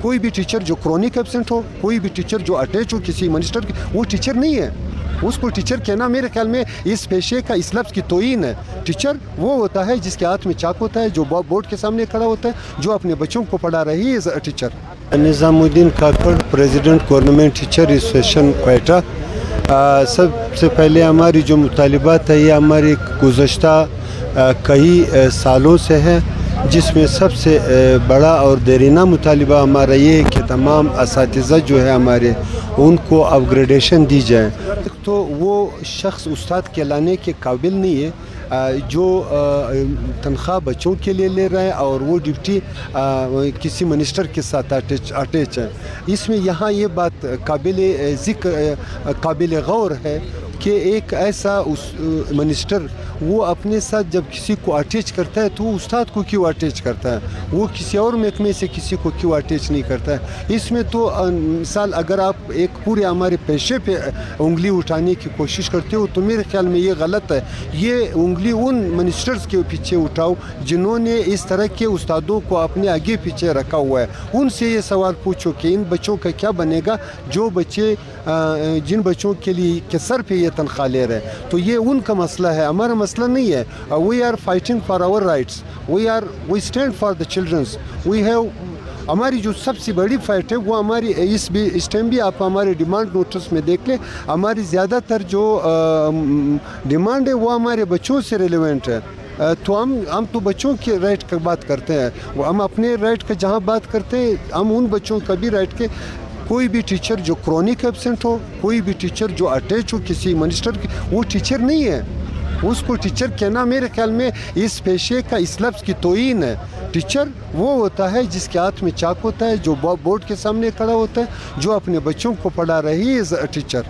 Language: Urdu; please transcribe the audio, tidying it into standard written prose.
کوئی بھی ٹیچر جو کرونک ایبسنٹ ہو, کوئی بھی ٹیچر جو اٹیچ ہو کسی منسٹر کی, وہ ٹیچر نہیں ہے. اس کو ٹیچر کہنا میرے خیال میں اس پیشے کا اس لفظ کی توہین ہے. ٹیچر وہ ہوتا ہے جس کے ہاتھ میں چاک ہوتا ہے, جو بورڈ کے سامنے کھڑا ہوتا ہے, جو اپنے بچوں کو پڑھا رہی ہے teacher. Nizam Uddin Kakar, president government teacher association Quetta. سب سے پہلے ہماری جو مطالبات ہے یہ ہماری گزشتہ کئی سالوں سے ہے, جس میں سب سے بڑا اور دیرینہ مطالبہ ہمارا یہ ہے کہ تمام اساتذہ جو ہے ہمارے ان کو اپ گریڈیشن دی جائے. تو وہ شخص استاد کہلانے کے قابل نہیں ہے جو تنخواہ بچوں کے لیے لے رہا ہے اور وہ ڈیوٹی کسی منسٹر کے ساتھ اٹیچ ہے. اس میں یہاں یہ بات قابل ذکر قابل غور ہے کہ ایک ایسا منسٹر وہ اپنے ساتھ جب کسی کو اٹیچ کرتا ہے تو وہ استاد کو کیوں اٹیچ کرتا ہے, وہ کسی اور محکمے سے کسی کو کیوں اٹیچ نہیں کرتا ہے. اس میں تو مثال اگر آپ ایک پورے ہمارے پیشے پہ انگلی اٹھانے کی کوشش کرتے ہو تو میرے خیال میں یہ غلط ہے. یہ انگلی ان منسٹرز کے پیچھے اٹھاؤ جنہوں نے اس طرح کے استادوں کو اپنے آگے پیچھے رکھا ہوا ہے. ان سے یہ سوال پوچھو کہ ان بچوں کا کیا بنے گا جو بچے جن بچوں کے لیے کے سر پہ یہ تنخواہ لے رہے ہیں. تو یہ ان کا مسئلہ ہے, ہمارا مسئلہ نہیں ہے. We are fighting for our rights, we stand for the childrens. We have ہماری جو سب سے بڑی فائٹ ہے وہ ہماری اس ٹائم بھی آپ ہمارے ڈیمانڈ نوٹس میں دیکھ لیں, ہماری زیادہ تر جو ڈیمانڈ ہے وہ ہمارے بچوں سے ریلیونٹ ہے. تو ہم تو بچوں کے رائٹ کا بات کرتے ہیں, ہم اپنے رائٹ کا جہاں بات کرتے ہیں ہم ان بچوں کا بھی رائٹ کے. کوئی بھی ٹیچر جو کرونک ایبسنٹ ہو, کوئی بھی ٹیچر جو اٹیچ ہو کسی منسٹر کی, وہ ٹیچر نہیں ہے. اس کو ٹیچر کہنا میرے خیال میں اس پیشے کا اس لفظ کی توہین ہے. ٹیچر وہ ہوتا ہے جس کے ہاتھ میں چاک ہوتا ہے, جو بورڈ کے سامنے کھڑا ہوتا ہے, جو اپنے بچوں کو پڑھا رہی ہے ٹیچر.